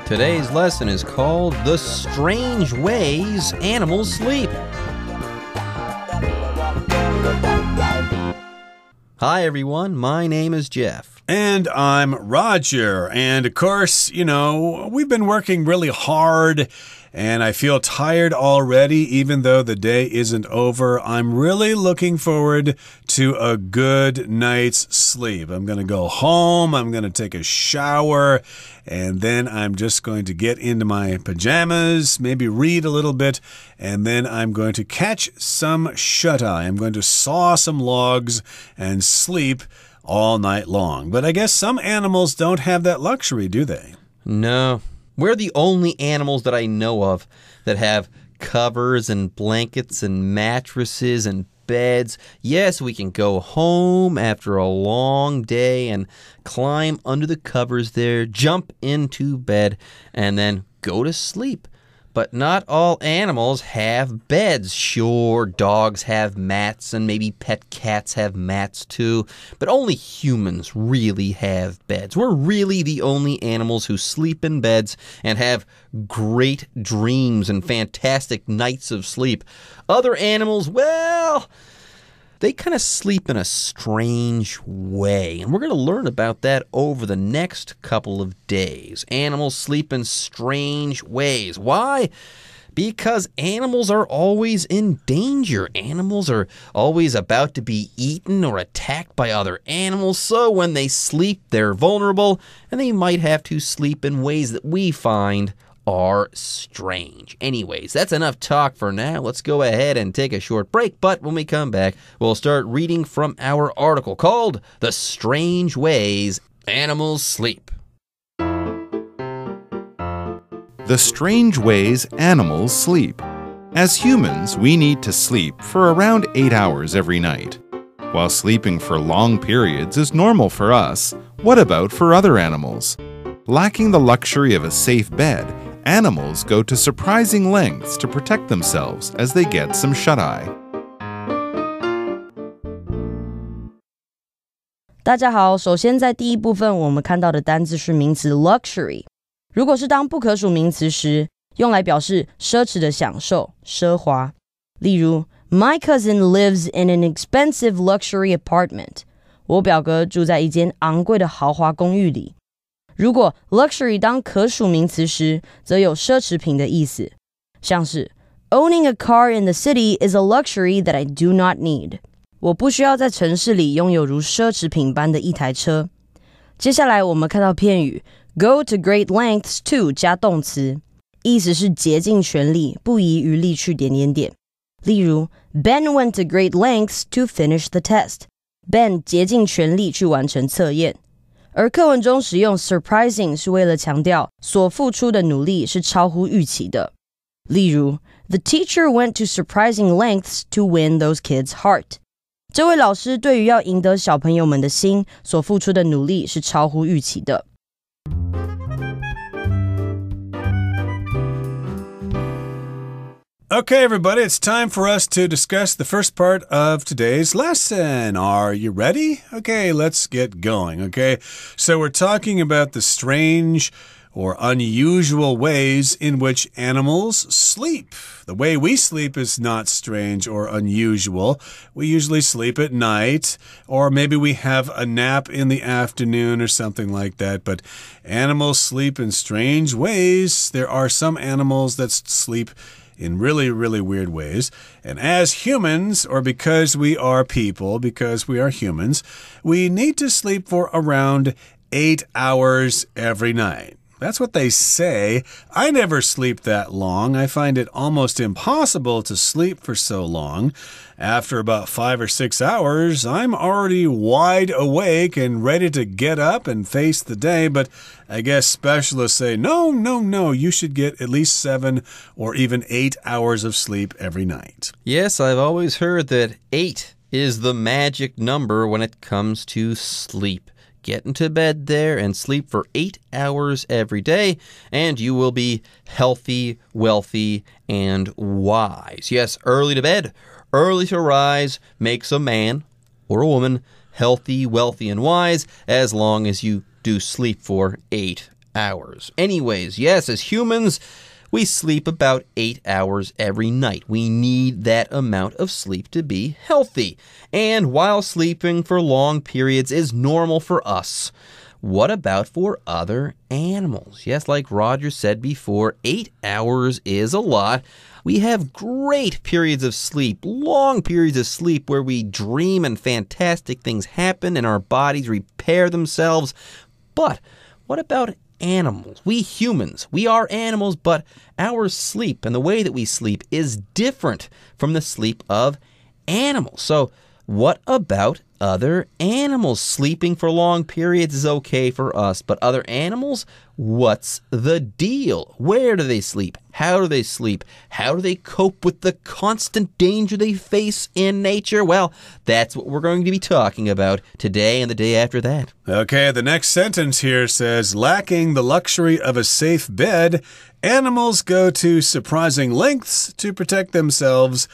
Today's lesson is called The Strange Ways Animals Sleep. Hi, everyone. My name is Jeff. And I'm Roger. And of course, we've been working really hard and I feel tired already, even though the day isn't over. I'm really looking forward to a good night's sleep. I'm going to go home, I'm going to take a shower, and then I'm just going to get into my pajamas, maybe read a little bit, and then I'm going to catch some shut-eye. I'm going to saw some logs and sleep all night long. But I guess some animals don't have that luxury, do they? No. We're the only animals that I know of that have covers and blankets and mattresses and beds. Yes, we can go home after a long day and climb under the covers there, jump into bed, and then go to sleep. But not all animals have beds. Sure, dogs have mats and maybe pet cats have mats too. But only humans really have beds. We're really the only animals who sleep in beds and have great dreams and fantastic nights of sleep. Other animals, well, they kind of sleep in a strange way, and we're going to learn about that over the next couple of days. Animals sleep in strange ways. Why? Because animals are always in danger. Animals are always about to be eaten or attacked by other animals, so when they sleep, they're vulnerable, and they might have to sleep in ways that we find are strange. Anyways, that's enough talk for now. Let's go ahead and take a short break, but when we come back, we'll start reading from our article called The Strange Ways Animals Sleep. The Strange Ways Animals Sleep. As humans, we need to sleep for around 8 hours every night. While sleeping for long periods is normal for us, what about for other animals? Lacking the luxury of a safe bed, animals go to surprising lengths to protect themselves as they get some shut-eye. 大家好，首先在第一部分我们看到的单字是名词 luxury。如果是当不可数名词时，用来表示奢侈的享受、奢华。例如 My cousin lives in an expensive luxury apartment. 我表哥住在一间昂贵的豪华公寓里。如果 luxury 当可数名词时，则有奢侈品的意思，像是 Owning a car in the city is a luxury that I do not need. 我不需要在城市里拥有如奢侈品般的一台车。接下来我们看到片语 go to great lengths to 加动词，意思是竭尽全力，不遗余力去……例如 Ben went to great lengths to finish the test. Ben 竭尽全力去完成测验。而课文中使用 surprising 是为了强调所付出的努力是超乎预期的。例如 The teacher went to surprising lengths to win those kids' heart. 这位老师对于要赢得小朋友们的心所付出的努力是超乎预期的。Okay, everybody, it's time for us to discuss the first part of today's lesson. Are you ready? Okay, let's get going, okay? So we're talking about the strange or unusual ways in which animals sleep. The way we sleep is not strange or unusual. We usually sleep at night, or maybe we have a nap in the afternoon or something like that. But animals sleep in strange ways. There are some animals that sleep in really, really weird ways. And as humans, or because we are people, because we are humans, we need to sleep for around 8 hours every night. That's what they say. I never sleep that long. I find it almost impossible to sleep for so long. After about 5 or 6 hours, I'm already wide awake and ready to get up and face the day. But I guess specialists say, no, you should get at least 7 or even 8 hours of sleep every night. Yes, I've always heard that 8 is the magic number when it comes to sleep. Get into bed there and sleep for 8 hours every day, and you will be healthy, wealthy, and wise. Yes, early to bed, early to rise makes a man or a woman healthy, wealthy, and wise as long as you do sleep for 8 hours. Anyways, yes, as humans, we sleep about 8 hours every night. We need that amount of sleep to be healthy. And while sleeping for long periods is normal for us, what about for other animals? Yes, like Roger said before, 8 hours is a lot. We have great periods of sleep, long periods of sleep where we dream and fantastic things happen and our bodies repair themselves. But what about animals? We humans, we are animals, but our sleep and the way that we sleep is different from the sleep of animals. So what about other animals? Sleeping for long periods is okay for us, but other animals, what's the deal? Where do they sleep? How do they sleep? How do they cope with the constant danger they face in nature? Well, that's what we're going to be talking about today and the day after that. Okay, the next sentence here says, lacking the luxury of a safe bed, animals go to surprising lengths to protect themselves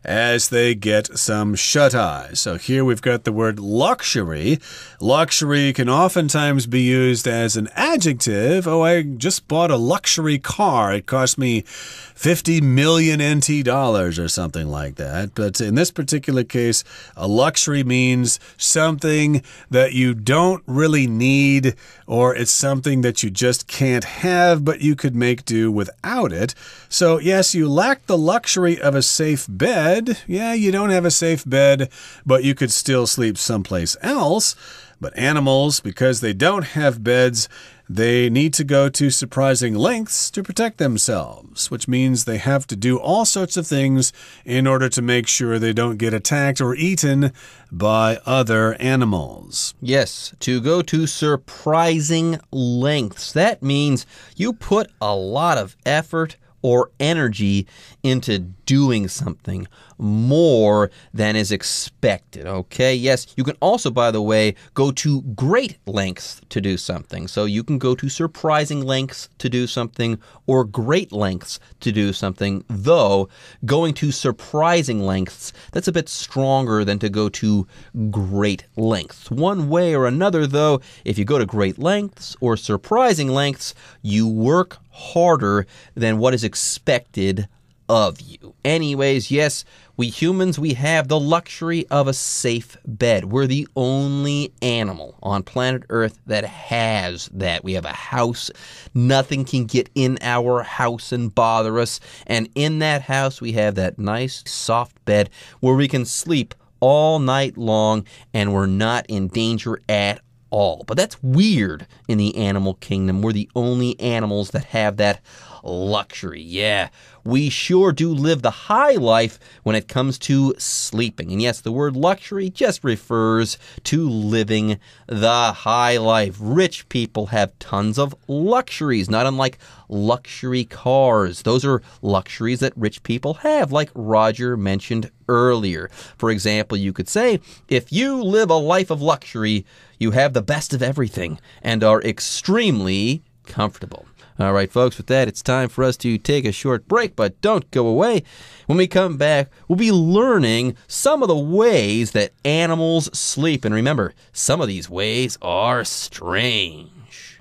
as they get some shut-eye. So here we've got the word luxury. Luxury can oftentimes be used as an adjective. Oh, I just bought a luxury car. It cost me 50 million NT dollars or something like that. But in this particular case, a luxury means something that you don't really need, or it's something that you just can't have, but you could make do without it. So yes, you lack the luxury of a safe bed. Yeah, you don't have a safe bed, but you could still sleep someplace else. But animals, because they don't have beds, they need to go to surprising lengths to protect themselves, which means they have to do all sorts of things in order to make sure they don't get attacked or eaten by other animals. Yes, to go to surprising lengths. That means you put a lot of effort or energy into doing something more than is expected, okay? Yes, you can also, by the way, go to great lengths to do something. So you can go to surprising lengths to do something or great lengths to do something, though going to surprising lengths, that's a bit stronger than to go to great lengths. One way or another, though, if you go to great lengths or surprising lengths, you work harder than what is expected of you. Anyways, yes, we humans, we have the luxury of a safe bed. We're the only animal on planet Earth that has that. We have a house. Nothing can get in our house and bother us. And in that house, we have that nice, soft bed where we can sleep all night long and we're not in danger at all. But that's weird in the animal kingdom. We're the only animals that have that luxury. Yeah, we sure do live the high life when it comes to sleeping. And yes, the word luxury just refers to living the high life. Rich people have tons of luxuries, not unlike luxury cars. Those are luxuries that rich people have, like Roger mentioned earlier. For example, you could say, if you live a life of luxury, you have the best of everything and are extremely comfortable. All right, folks, with that, it's time for us to take a short break, but don't go away. When we come back, we'll be learning some of the ways that animals sleep. And remember, some of these ways are strange.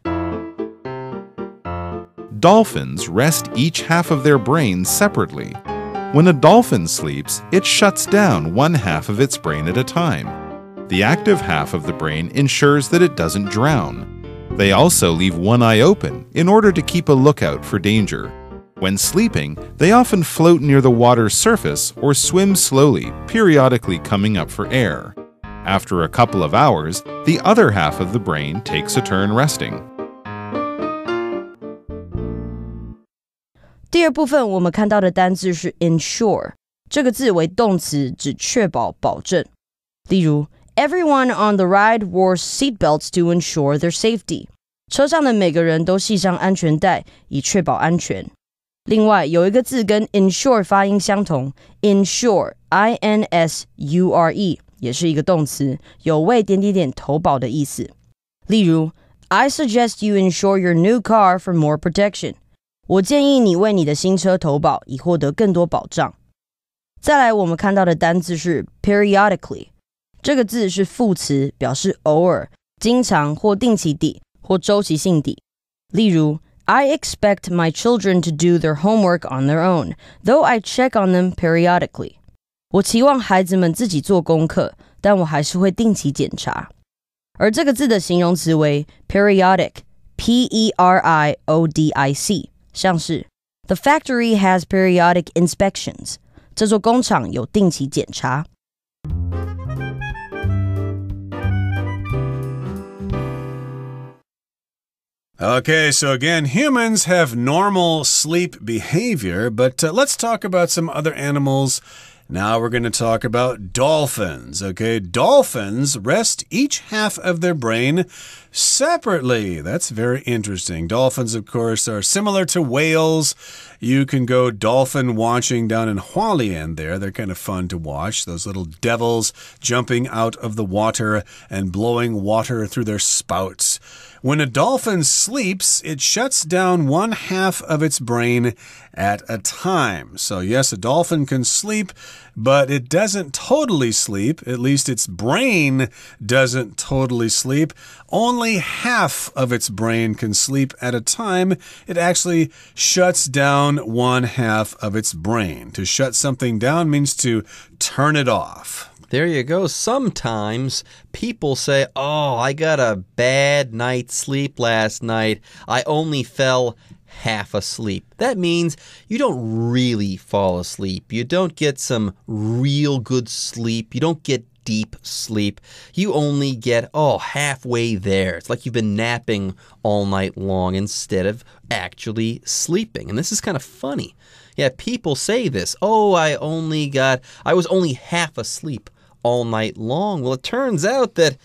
Dolphins rest each half of their brain separately. When a dolphin sleeps, it shuts down one half of its brain at a time. The active half of the brain ensures that it doesn't drown. They also leave one eye open in order to keep a lookout for danger. When sleeping, they often float near the water's surface or swim slowly, periodically coming up for air. After a couple of hours, the other half of the brain takes a turn resting. 第二部分我们看到的单字是 ensure， 这个字为动词，指确保、保证。例如Everyone on the ride wore seatbelts to ensure their safety. 车上的每个人都系上安全带，以确保安全。另外，有一个字跟 insure 发音相同 ，insure I-N-S-U-R-E 也是一个动词，有为投保的意思。例如 I suggest you insure your new car for more protection. 我建议你为你的新车投保，以获得更多保障。再来，我们看到的单字是 periodically。这个字是副词，表示偶尔、经常或定期地或周期性地。例如I expect my children to do their homework on their own, though I check on them periodically. 我期望孩子们自己做功课，但我还是会定期检查。而这个字的形容词为 periodic, P-E-R-I-O-D-I-C, 像是 The factory has periodic inspections. 这座工厂有定期检查。Okay, so again, humans have normal sleep behavior, but let's talk about some other animals. Now we're going to talk about dolphins, okay? Dolphins rest each half of their brain separately. That's very interesting. Dolphins, of course, are similar to whales. You can go dolphin watching down in Hualien there. They're kind of fun to watch. Those little devils jumping out of the water and blowing water through their spouts. When a dolphin sleeps, it shuts down one half of its brain at a time. So yes, a dolphin can sleep, but it doesn't totally sleep. At least its brain doesn't totally sleep. Only half of its brain can sleep at a time. It actually shuts down one half of its brain. To shut something down means to turn it off. There you go. Sometimes people say, oh, I got a bad night's sleep last night. I only fell half asleep. That means you don't really fall asleep. You don't get some real good sleep. You don't get deep sleep. You only get, halfway there. It's like you've been napping all night long instead of actually sleeping. And this is kind of funny. Yeah, people say this. Oh, I was only half asleep all night long. Well, it turns out that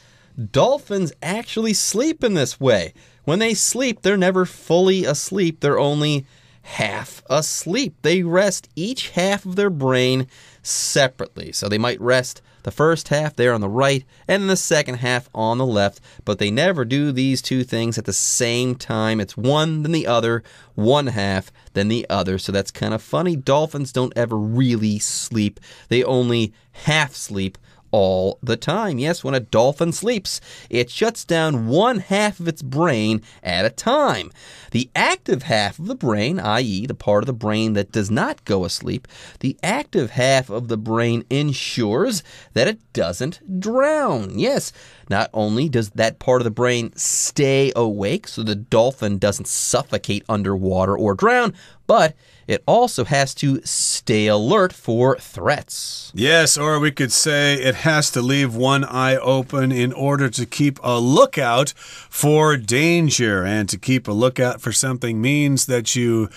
dolphins actually sleep in this way. When they sleep, they're never fully asleep. They're only half asleep. They rest each half of their brain separately. So they might rest the first half there on the right and the second half on the left, but they never do these two things at the same time. It's one, then the other, one half, then the other. So that's kind of funny. Dolphins don't ever really sleep. They only half sleep all the time. Yes, when a dolphin sleeps, it shuts down one half of its brain at a time. The active half of the brain, i.e., the part of the brain that does not go asleep, the active half of the brain ensures that it doesn't drown. Yes, not only does that part of the brain stay awake so the dolphin doesn't suffocate underwater or drown, but it also has to stay alert for threats. Yes, or we could say it has to leave one eye open in order to keep a lookout for danger. And to keep a lookout for something means that you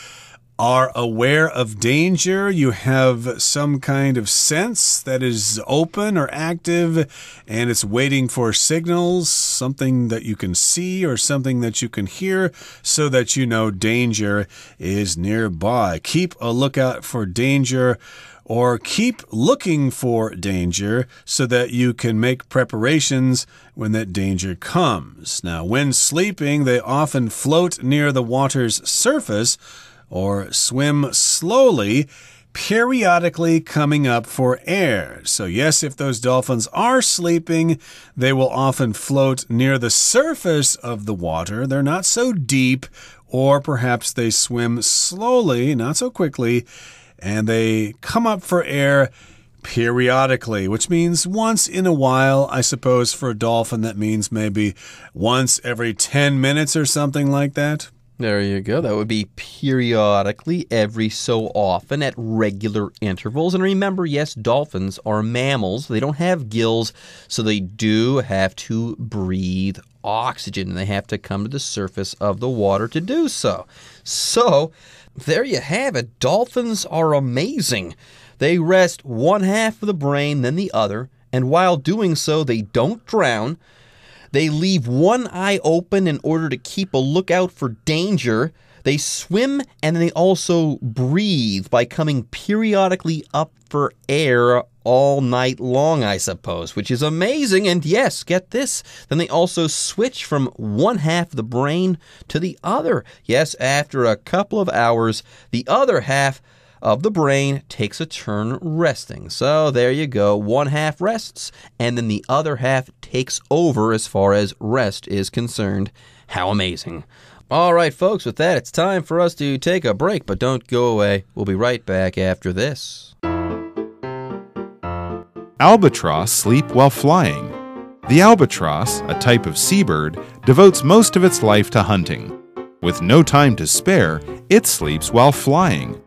are aware of danger. You have some kind of sense that is open or active, and it's waiting for signals, something that you can see or something that you can hear, so that you know danger is nearby. Keep a lookout for danger, or keep looking for danger so that you can make preparations when that danger comes. Now, when sleeping, they often float near the water's surface or swim slowly, periodically coming up for air. So yes, if those dolphins are sleeping, they will often float near the surface of the water. They're not so deep, or perhaps they swim slowly, not so quickly, and they come up for air periodically, which means once in a while. I suppose for a dolphin that means maybe once every 10 minutes or something like that. There you go. That would be periodically, every so often, at regular intervals. And remember, yes, dolphins are mammals. They don't have gills, so they do have to breathe oxygen, and they have to come to the surface of the water to do so. So, there you have it. Dolphins are amazing. They rest one half of the brain, then the other, and while doing so, they don't drown. They leave one eye open in order to keep a lookout for danger. They swim, and they also breathe by coming periodically up for air all night long, I suppose, which is amazing. And yes, get this, then they also switch from one half of the brain to the other. Yes, after a couple of hours, the other half of the brain takes a turn resting. So there you go. One half rests, and then the other half takes over as far as rest is concerned. How amazing. All right, folks, with that, it's time for us to take a break, but don't go away. We'll be right back after this. Albatross sleep while flying. The albatross, a type of seabird, devotes most of its life to hunting. With no time to spare, it sleeps while flying.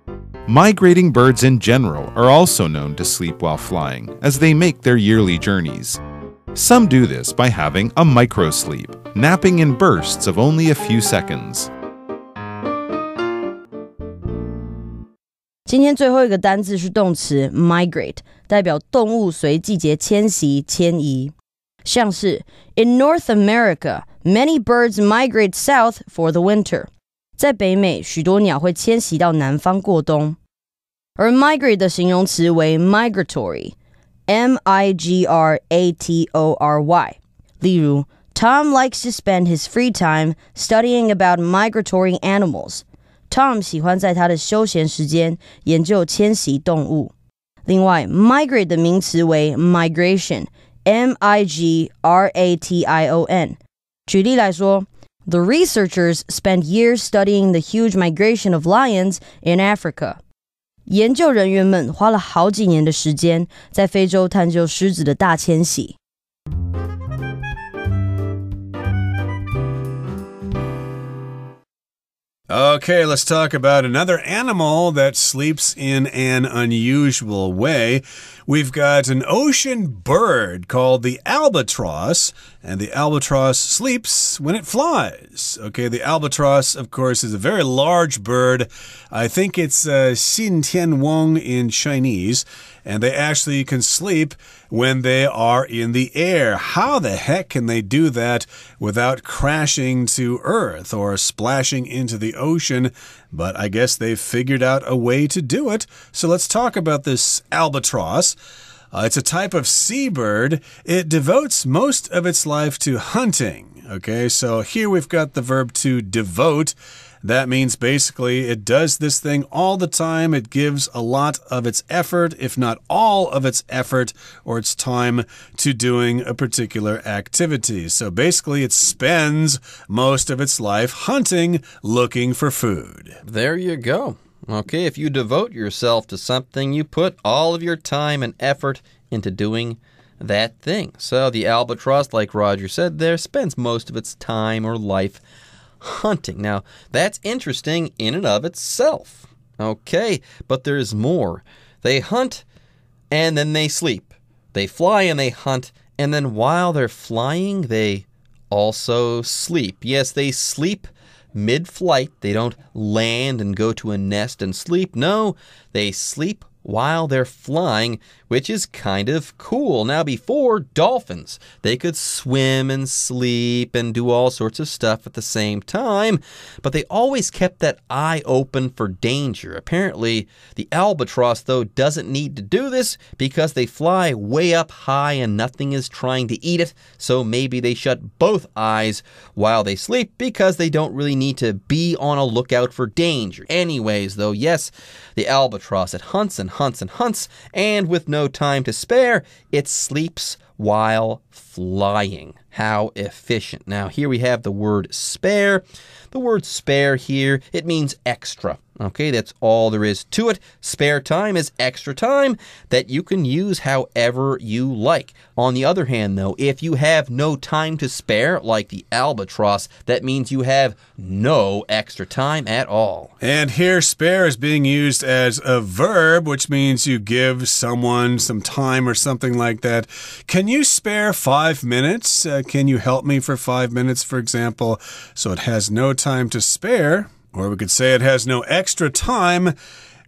Migrating birds in general are also known to sleep while flying, as they make their yearly journeys. Some do this by having a microsleep, napping in bursts of only a few seconds. 今天最后一个单字是动词 migrate， 代表动物随季节迁徙、迁移。像是 In North America, many birds migrate south for the winter. 在北美，许多鸟会迁徙到南方过冬。而 migrate 的形容词为 migratory, M-I-G-R-A-T-O-R-Y。例如 Tom likes to spend his free time studying about migratory animals. Tom 喜欢在他的休闲时间研究迁徙动物。另外 migrate 的名词为 migration, M-I-G-R-A-T-I-O-N。举例来说 The researchers spent years studying the huge migration of lions in Africa. 研究人员们花了好几年的时间在非洲探究狮子的大迁徙。Okay, let's talk about another animal that sleeps in an unusual way. We've got an ocean bird called the albatross, and the albatross sleeps when it flies. Okay, the albatross, of course, is a very large bird. I think it's Xin Tian Weng in Chinese, and they actually can sleep when they are in the air. How the heck can they do that without crashing to Earth or splashing into the ocean? But I guess they've figured out a way to do it. So let's talk about this albatross. It's a type of seabird. It devotes most of its life to hunting. Okay, so here we've got the verb to devote. That means basically it does this thing all the time. It gives a lot of its effort, if not all of its effort or its time, to doing a particular activity. So basically it spends most of its life hunting, looking for food. There you go. Okay, if you devote yourself to something, you put all of your time and effort into doing that thing. So the albatross, like Roger said there, spends most of its time or life hunting. Now, that's interesting in and of itself. Okay, but there's more. They hunt and then they sleep. They fly and they hunt, and then while they're flying, they also sleep. Yes, they sleep mid-flight. They don't land and go to a nest and sleep. No, they sleep while they're flying, which is kind of cool. Now, before, dolphins, they could swim and sleep and do all sorts of stuff at the same time, but they always kept that eye open for danger. Apparently, the albatross, though, doesn't need to do this because they fly way up high and nothing is trying to eat it, so maybe they shut both eyes while they sleep because they don't really need to be on a lookout for danger. Anyways, though, yes, the albatross, it hunts and hunts and hunts, and with no time to spare, it sleeps while flying. How efficient. Now, here we have the word spare. The word spare here, it means extra. Okay, that's all there is to it. Spare time is extra time that you can use however you like. On the other hand, though, if you have no time to spare, like the albatross, that means you have no extra time at all. And here, spare is being used as a verb, which means you give someone some time or something like that. Can you spare 5 minutes? Can you help me for 5 minutes, for example? So it has no time to spare. Or we could say it has no extra time.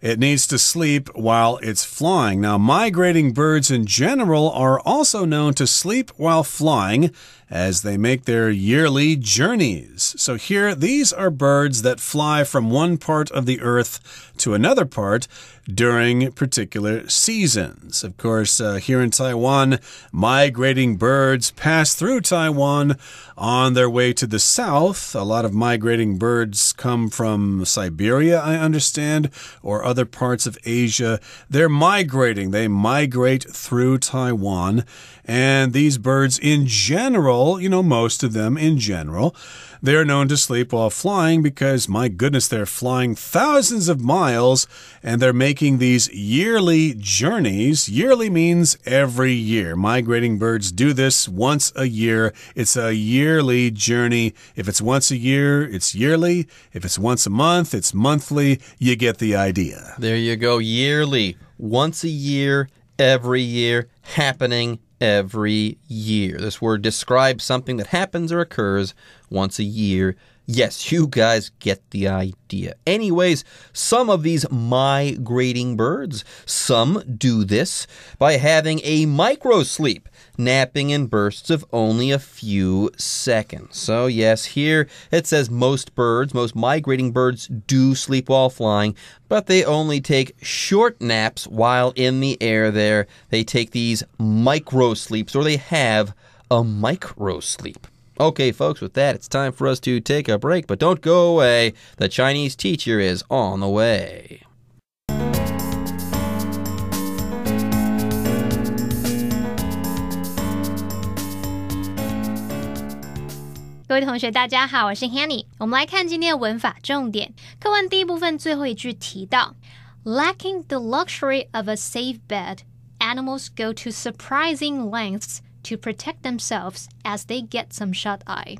It needs to sleep while it's flying. Now, migrating birds in general are also known to sleep while flying, as they make their yearly journeys. So here, these are birds that fly from one part of the earth to another part during particular seasons. Of course, here in Taiwan, migrating birds pass through Taiwan on their way to the south. A lot of migrating birds come from Siberia, I understand, or other parts of Asia. They're migrating. They migrate through Taiwan. And these birds in general, most of them in general, they're known to sleep while flying because, my goodness, they're flying thousands of miles and they're making these yearly journeys. Yearly means every year. Migrating birds do this once a year. It's a yearly journey. If it's once a year, it's yearly. If it's once a month, it's monthly. You get the idea. There you go. Yearly. Once a year, every year, happening every year. This word describes something that happens or occurs once a year. Yes, you guys get the idea. Anyways, some of these migrating birds, some do this by having a microsleep, napping in bursts of only a few seconds. So yes, here it says most migrating birds do sleep while flying, but they only take short naps while in the air there. They take these microsleeps, or they have a microsleep. Okay, folks, with that, it's time for us to take a break, but don't go away. The Chinese teacher is on the way. 各位同学大家好，我是 Hanny。 我们来看今天的文法重点。课文第一部分最后一句提到 Lacking the luxury of a safe bed, animals go to surprising lengths to protect themselves as they get some shut-eye.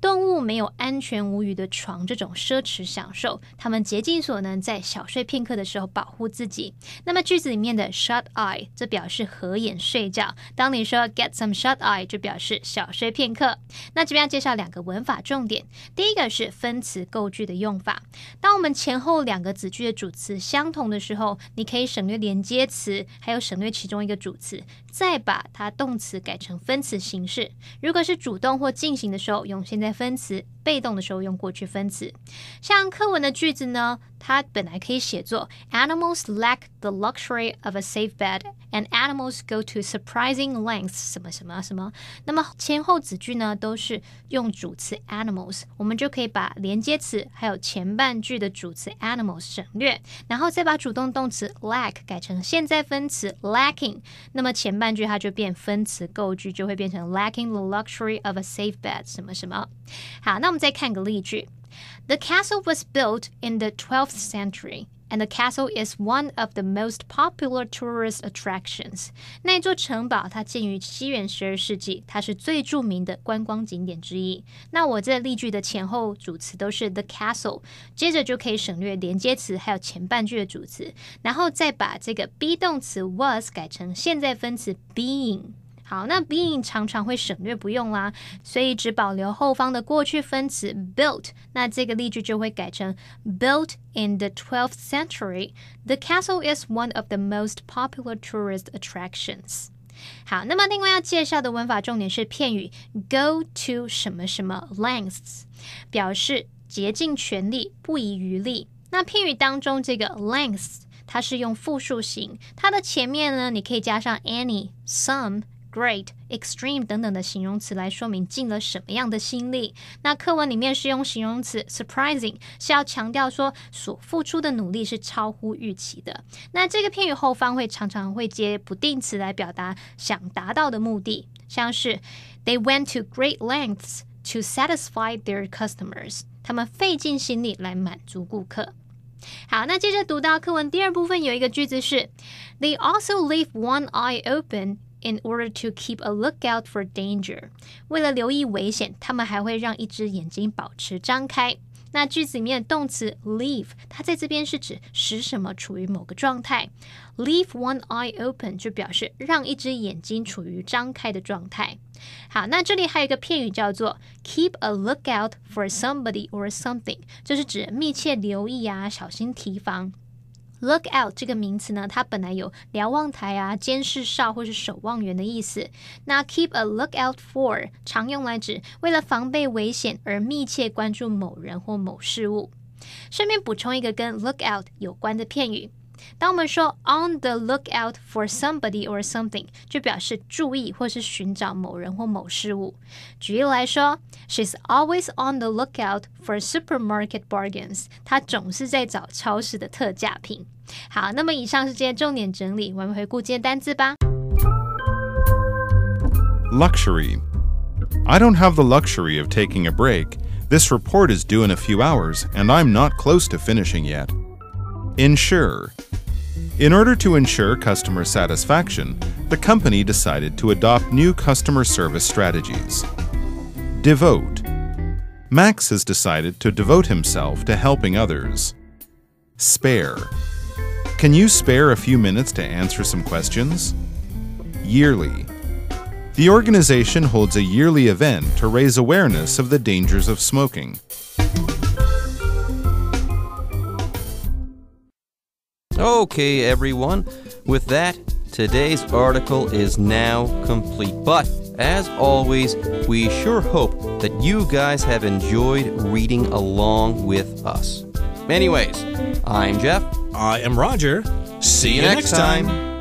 动物没有安全无虞的床这种奢侈享受，它们竭尽所能在小睡片刻的时候保护自己。那么句子里面的 shut-eye 这表示合眼睡觉，当你说 get some shut-eye 就表示小睡片刻。那这边要介绍两个文法重点，第一个是分词构句的用法。当我们前后两个子句的主词相同的时候，你可以省略连接词，还有省略其中一个主词，再把它动词改成分词形式。如果是主动或进行的时候，用现在分词，被动的时候用过去分词。像课文的句子呢，它本来可以写作 Animals lack the luxury of a safe bed and animals go to surprising lengths 什么什么什么。那么前后子句呢都是用主词 animals， 我们就可以把连接词还有前半句的主词 animals 省略，然后再把主动动词 lack 改成现在分词 lacking， 那么前半句它就变分词构句，就会变成 lacking the luxury of a safe bed 什么什么。好，那我们再看个例句。The castle was built in the 12th century, and the castle is one of the most popular tourist attractions. 那座城堡它建于西元12世纪，它是最著名的观光景点之一。那我这例句的前后主词都是 the castle， 接着就可以省略连接词还有前半句的主词，然后再把这个 be 动词 was 改成现在分词 being。好，那 being 常常会省略不用啦，所以只保留后方的过去分词 built， 那这个例句就会改成 Built in the 12th century, the castle is one of the most popular tourist attractions. 好，那么另外要介绍的文法重点是片语 go to 什么什么 lengths， 表示竭尽全力，不遗余力。那片语当中这个 lengths 它是用复数形，它的前面呢你可以加上 any、some、Great, extreme 等等的形容词来说明尽了什么样的心力。那课文里面是用形容词 surprising， 是要强调说所付出的努力是超乎预期的。那这个片语后方常常会接不定词来表达想达到的目的，像是 They went to great lengths to satisfy their customers. 他们费尽心力来满足顾客。好，那接着读到课文第二部分有一个句子是 They also leave one eye open.In order to keep a lookout for danger. 为了留意危险，他们还会让一只眼睛保持张开。那句子里面的动词 leave， 它在这边是指使什么处于某个状态。Leave one eye open 就表示让一只眼睛处于张开的状态。好，那这里还有一个片语叫做 keep a lookout for somebody or something， 就是指密切留意啊，小心提防。Look out 这个名词呢，它本来有瞭望台啊、监视哨或是守望员的意思。那 keep a lookout for 常用来指为了防备危险而密切关注某人或某事物。顺便补充一个跟 look out 有关的片语。当我们说 on the lookout for somebody or something， 就表示注意或是寻找某人或某事物。举例来说 She's always on the lookout for supermarket bargains， 她总是在找超市的特价品。好，那么以上是今天重点整理，我们回顾今天单字吧。Luxury. I don't have the luxury of taking a break. This report is due in a few hours, and I'm not close to finishing yet. Ensure. In order to ensure customer satisfaction, the company decided to adopt new customer service strategies. Devote. Max has decided to devote himself to helping others. Spare. Can you spare a few minutes to answer some questions? Yearly. The organization holds a yearly event to raise awareness of the dangers of smoking. Okay, everyone. With that, today's article is now complete. But, as always, we sure hope that you guys have enjoyed reading along with us. Anyways, I'm Jeff. I am Roger. See you next time.